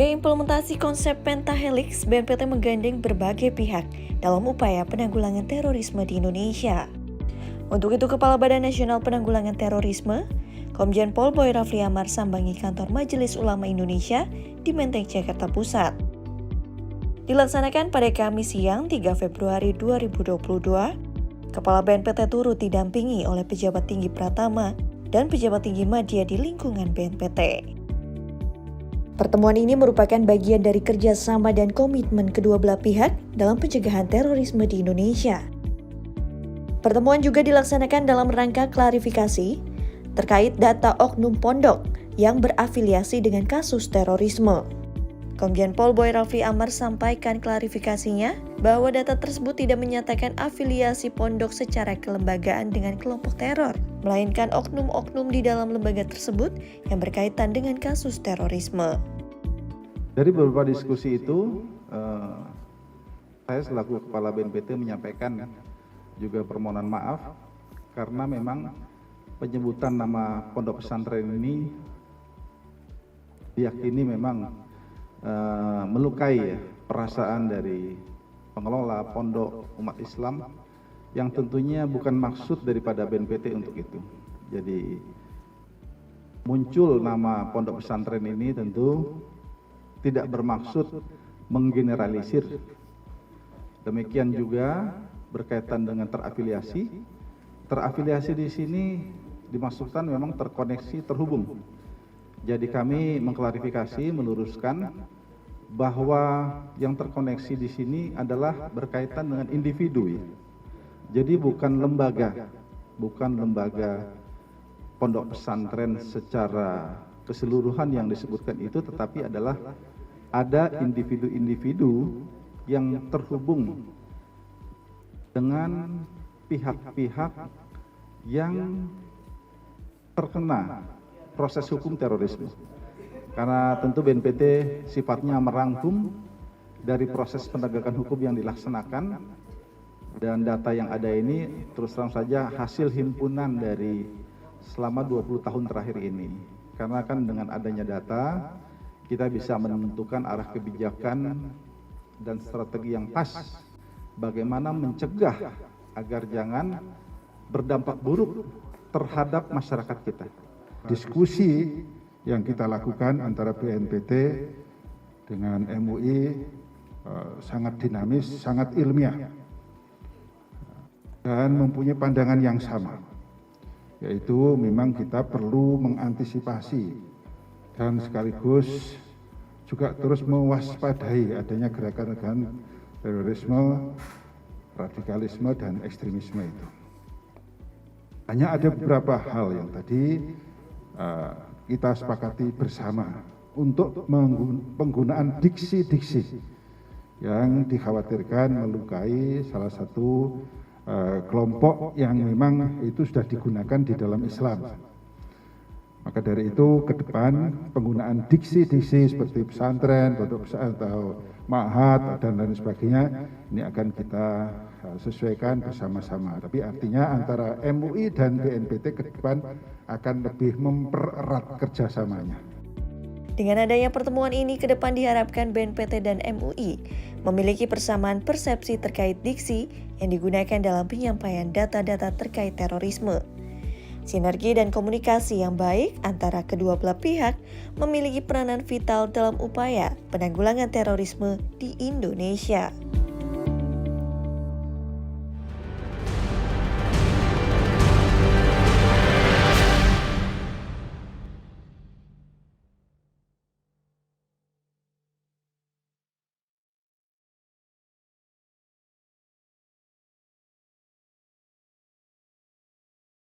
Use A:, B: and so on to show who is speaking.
A: Sebagai implementasi konsep pentahelix, BNPT menggandeng berbagai pihak dalam upaya penanggulangan terorisme di Indonesia. Untuk itu, Kepala Badan Nasional Penanggulangan Terorisme, Komjen Pol Boy Rafli Amar sambangi kantor Majelis Ulama Indonesia di Menteng, Jakarta Pusat. Dilaksanakan pada Kamis siang 3 Februari 2022, Kepala BNPT turut didampingi oleh pejabat tinggi Pratama dan pejabat tinggi media di lingkungan BNPT. Pertemuan ini merupakan bagian dari kerjasama dan komitmen kedua belah pihak dalam pencegahan terorisme di Indonesia. Pertemuan juga dilaksanakan dalam rangka klarifikasi terkait data oknum pondok yang berafiliasi dengan kasus terorisme. Komjen Pol Boy Rafli Amar sampaikan klarifikasinya bahwa data tersebut tidak menyatakan afiliasi pondok secara kelembagaan dengan kelompok teror, melainkan oknum-oknum di dalam lembaga tersebut yang berkaitan dengan kasus terorisme.
B: Dari beberapa diskusi itu, saya selaku Kepala BNPT menyampaikan juga permohonan maaf karena memang penyebutan nama pondok pesantren ini diyakini memang melukai perasaan dari pengelola pondok umat Islam yang tentunya bukan maksud daripada BNPT untuk itu. Jadi muncul nama pondok pesantren ini tentu tidak bermaksud menggeneralisir. Demikian juga berkaitan dengan terafiliasi. Terafiliasi di sini dimaksudkan memang terkoneksi, terhubung. Jadi kami mengklarifikasi, meluruskan bahwa yang terkoneksi di sini adalah berkaitan dengan individu. Jadi bukan lembaga pondok pesantren secara keseluruhan yang disebutkan itu, tetapi adalah ada individu-individu yang terhubung dengan pihak-pihak yang terkena proses hukum terorisme. Karena tentu BNPT sifatnya merangkum dari proses penegakan hukum yang dilaksanakan, dan data yang ada ini terus terang saja hasil himpunan dari selama 20 tahun terakhir ini. Karena kan dengan adanya data, kita bisa menentukan arah kebijakan dan strategi yang pas bagaimana mencegah agar jangan berdampak buruk terhadap masyarakat kita.
C: Diskusi yang kita lakukan antara BNPT dengan MUI sangat dinamis, sangat ilmiah, dan mempunyai pandangan yang sama, yaitu memang kita perlu mengantisipasi dan sekaligus juga terus mewaspadai adanya gerakan-gerakan terorisme, radikalisme, dan ekstremisme itu. Hanya ada beberapa hal yang tadi kita sepakati bersama untuk penggunaan diksi-diksi yang dikhawatirkan melukai salah satu kelompok yang memang itu sudah digunakan di dalam Islam. Maka dari itu ke depan penggunaan diksi-diksi seperti pesantren, pondok pesantren atau ma'had dan lain sebagainya ini akan kita sesuaikan bersama-sama. Tapi artinya antara MUI dan BNPT ke depan akan lebih mempererat kerjasamanya.
A: Dengan adanya pertemuan ini, ke depan diharapkan BNPT dan MUI memiliki persamaan persepsi terkait diksi yang digunakan dalam penyampaian data-data terkait terorisme. Sinergi dan komunikasi yang baik antara kedua belah pihak memiliki peranan vital dalam upaya penanggulangan terorisme di Indonesia.